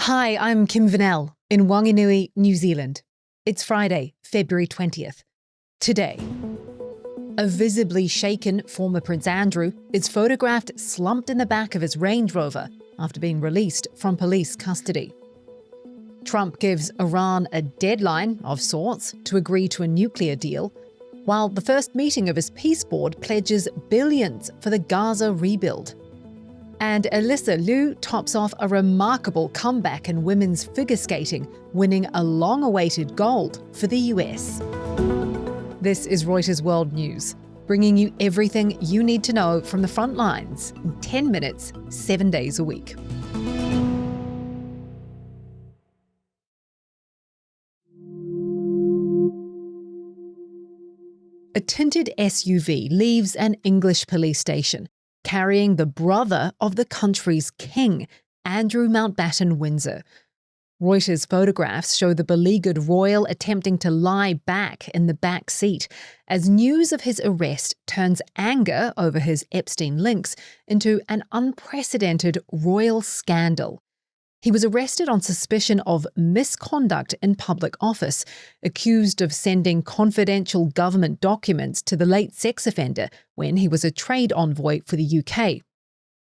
Hi, I'm Kim Vanell in Wanganui, New Zealand. It's Friday, February 20th. Today, a visibly shaken former Prince Andrew is photographed slumped in the back of his Range Rover after being released from police custody. Trump gives Iran a deadline of sorts to agree to a nuclear deal, while the first meeting of his peace board pledges billions for the Gaza rebuild. And Alyssa Liu tops off a remarkable comeback in women's figure skating, winning a long-awaited gold for the US. This is Reuters World News, bringing you everything you need to know from the front lines in 10 minutes, 7 days a week. A tinted SUV leaves an English police station, carrying the brother of the country's king, Andrew Mountbatten Windsor. Reuters photographs show the beleaguered royal attempting to lie back in the back seat as news of his arrest turns anger over his Epstein links into an unprecedented royal scandal. He was arrested on suspicion of misconduct in public office, accused of sending confidential government documents to the late sex offender when he was a trade envoy for the UK.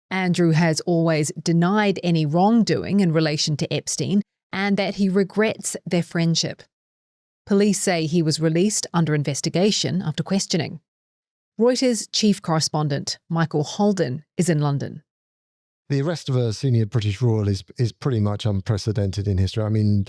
Andrew has always denied any wrongdoing in relation to Epstein and that he regrets their friendship. Police say he was released under investigation after questioning. Reuters chief correspondent Michael Holden is in London. The arrest of a senior British royal is pretty much unprecedented in history. I mean,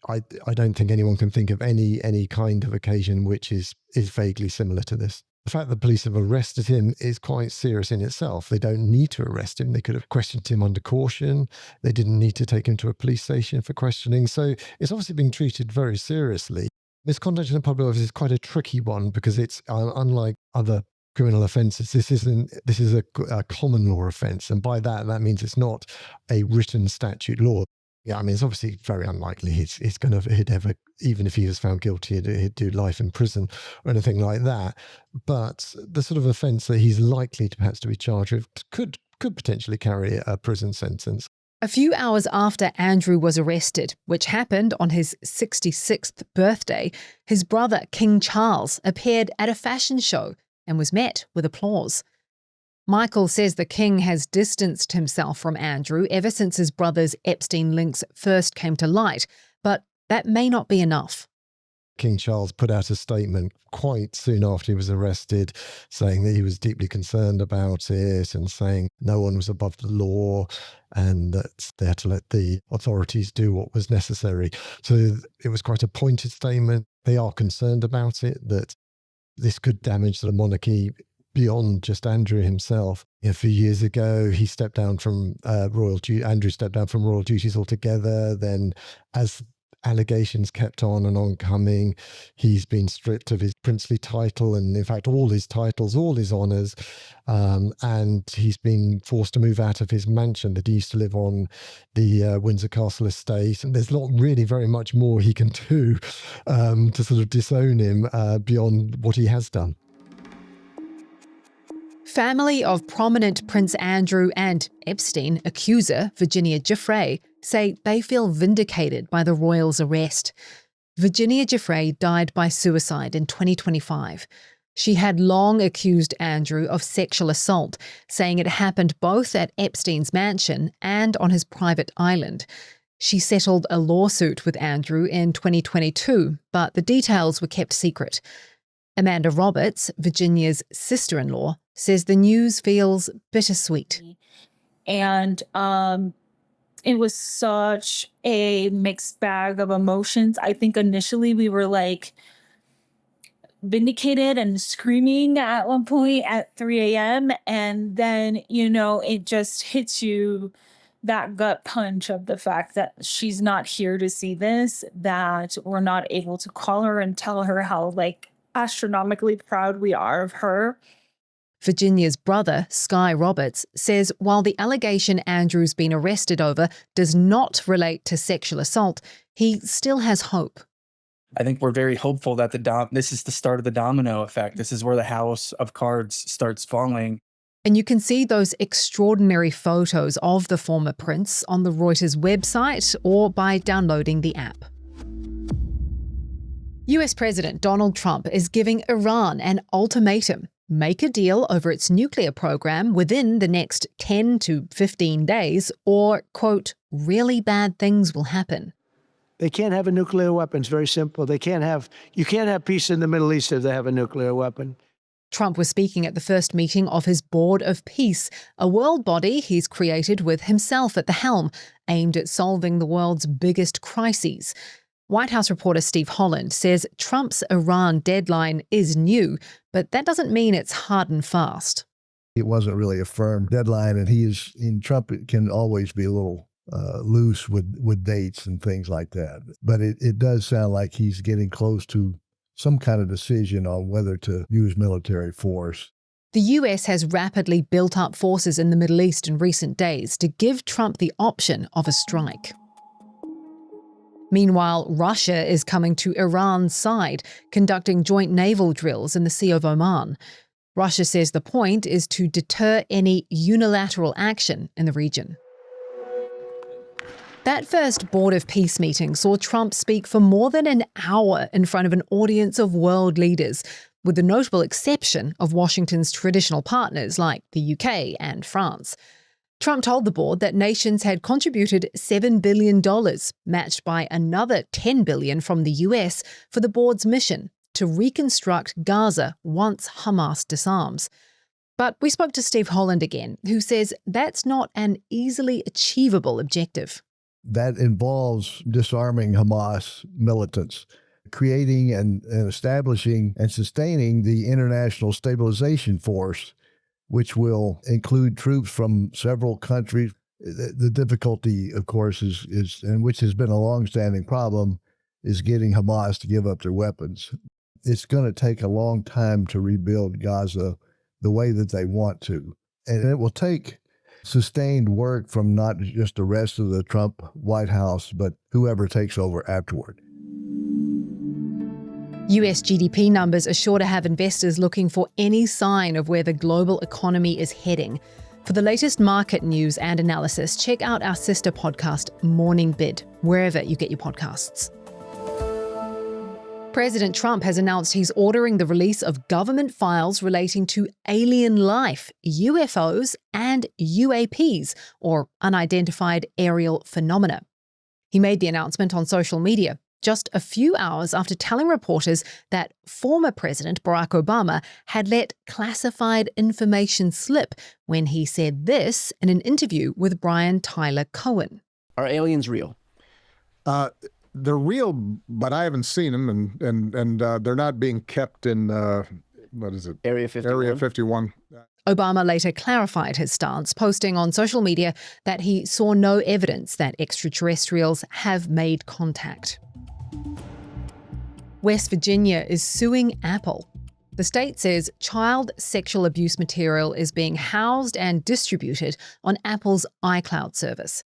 I don't think anyone can think of any kind of occasion which is vaguely similar to this. The fact that police have arrested him is quite serious in itself. They don't need to arrest him. They could have questioned him under caution. They didn't need to take him to a police station for questioning. So it's obviously being treated very seriously. Misconduct in the public office is quite a tricky one because it's unlike other criminal offences. This is a common law offence, and by that means it's not a written statute law. Yeah, I mean, it's obviously very unlikely he'd ever, even if he was found guilty, he'd do life in prison or anything like that. But the sort of offence that he's likely to perhaps to be charged with could potentially carry a prison sentence. A few hours after Andrew was arrested, which happened on his 66th birthday, his brother, King Charles, appeared at a fashion show and was met with applause. Michael says the king has distanced himself from Andrew ever since his brother's Epstein links first came to light, but that may not be enough. King Charles put out a statement quite soon after he was arrested, saying that he was deeply concerned about it and saying no one was above the law and that they had to let the authorities do what was necessary. So it was quite a pointed statement. They are concerned about it, that this could damage the monarchy beyond just Andrew himself. A few years ago, he stepped down from Andrew stepped down from royal duties altogether. Then, as allegations kept on and on coming, he's been stripped of his princely title and, in fact, all his titles, all his honours, and he's been forced to move out of his mansion that he used to live on, the Windsor Castle estate. And there's not really very much more he can do to sort of disown him beyond what he has done. Family of prominent Prince Andrew and Epstein accuser Virginia Giuffre say they feel vindicated by the royal's arrest. Virginia Giuffre died by suicide in 2025. She had long accused Andrew of sexual assault, saying it happened both at Epstein's mansion and on his private island. She settled a lawsuit with Andrew in 2022, but the details were kept secret. Amanda Roberts, Virginia's sister-in-law, says the news feels bittersweet. And it was such a mixed bag of emotions. I think initially we were like vindicated and screaming at one point at 3 a.m. And then, it just hits you, that gut punch of the fact that she's not here to see this, that we're not able to call her and tell her how astronomically proud we are of her. Virginia's brother, Sky Roberts, says while the allegation Andrew's been arrested over does not relate to sexual assault, he still has hope. I think we're very hopeful that this is the start of the domino effect. This is where the house of cards starts falling. And you can see those extraordinary photos of the former prince on the Reuters website or by downloading the app. US President Donald Trump is giving Iran an ultimatum: make a deal over its nuclear program within the next 10 to 15 days, or, quote, really bad things will happen. They can't have a nuclear weapon. It's very simple. You can't have peace in the Middle East if they have a nuclear weapon. Trump was speaking at the first meeting of his Board of Peace, a world body he's created with himself at the helm, aimed at solving the world's biggest crises. White House reporter Steve Holland says Trump's Iran deadline is new, but that doesn't mean it's hard and fast. It wasn't really a firm deadline, and Trump can always be a little loose with dates and things like that. But it does sound like he's getting close to some kind of decision on whether to use military force. The US has rapidly built up forces in the Middle East in recent days to give Trump the option of a strike. Meanwhile, Russia is coming to Iran's side, conducting joint naval drills in the Sea of Oman. Russia says the point is to deter any unilateral action in the region. That first Board of Peace meeting saw Trump speak for more than an hour in front of an audience of world leaders, with the notable exception of Washington's traditional partners like the UK and France. Trump told the board that nations had contributed $7 billion, matched by another $10 billion from the US, for the board's mission to reconstruct Gaza once Hamas disarms. But we spoke to Steve Holland again, who says that's not an easily achievable objective. That involves disarming Hamas militants, creating and establishing and sustaining the International Stabilization Force, which will include troops from several countries. The difficulty, of course, is and which has been a longstanding problem, is getting Hamas to give up their weapons. It's going to take a long time to rebuild Gaza the way that they want to. And it will take sustained work from not just the rest of the Trump White House, but whoever takes over afterward. US GDP numbers are sure to have investors looking for any sign of where the global economy is heading. For the latest market news and analysis, check out our sister podcast, Morning Bid, wherever you get your podcasts. President Trump has announced he's ordering the release of government files relating to alien life, UFOs, and UAPs, or unidentified aerial phenomena. He made the announcement on social media just a few hours after telling reporters that former President Barack Obama had let classified information slip when he said this in an interview with Brian Tyler Cohen. Are aliens real? They're real, but I haven't seen them, and they're not being kept in, what is it? Area 51. Area 51. Obama later clarified his stance, posting on social media that he saw no evidence that extraterrestrials have made contact. West Virginia is suing Apple. The state says child sexual abuse material is being housed and distributed on Apple's iCloud service.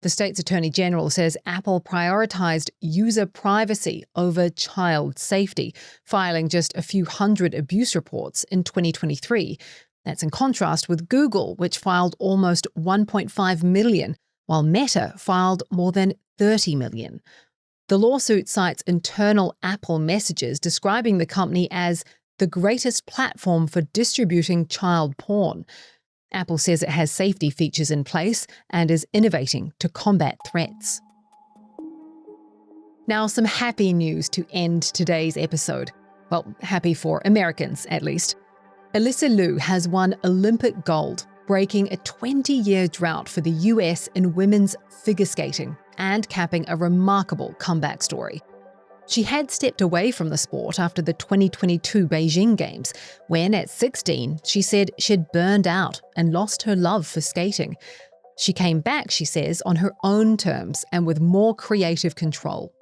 The state's attorney general says Apple prioritized user privacy over child safety, filing just a few hundred abuse reports in 2023. That's in contrast with Google, which filed almost 1.5 million, while Meta filed more than 30 million. The lawsuit cites internal Apple messages describing the company as the greatest platform for distributing child porn. Apple says it has safety features in place and is innovating to combat threats. Now, some happy news to end today's episode. Well, happy for Americans, at least. Alyssa Liu has won Olympic gold, breaking a 20-year drought for the US in women's figure skating and capping a remarkable comeback story. She had stepped away from the sport after the 2022 Beijing Games, when at 16, she said she'd burned out and lost her love for skating. She came back, she says, on her own terms and with more creative control.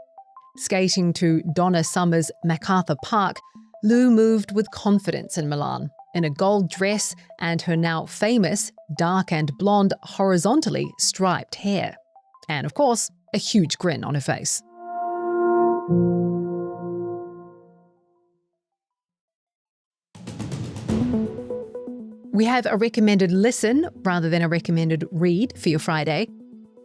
Skating to Donna Summer's MacArthur Park, Liu moved with confidence in Milan, in a gold dress and her now famous, dark and blonde, horizontally striped hair. And of course, a huge grin on her face. We have have a recommended listen rather than a recommended read for your Friday.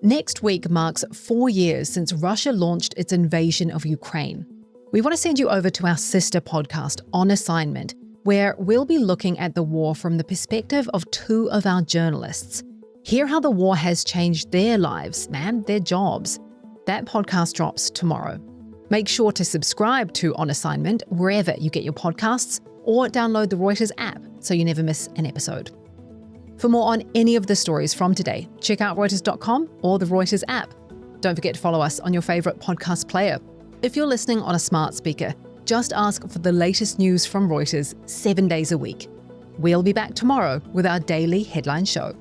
Next week marks 4 years since Russia launched its invasion of Ukraine. We want to send you over to our sister podcast, On Assignment, where we'll be looking at the war from the perspective of 2 of our journalists. Hear how the war has changed their lives and their jobs. That podcast drops tomorrow. Make sure to subscribe to On Assignment wherever you get your podcasts, or download the Reuters app so you never miss an episode. For more on any of the stories from today, check out Reuters.com or the Reuters app. Don't forget to follow us on your favorite podcast player. If you're listening on a smart speaker, just ask for the latest news from Reuters 7 days a week. We'll be back tomorrow with our daily headline show.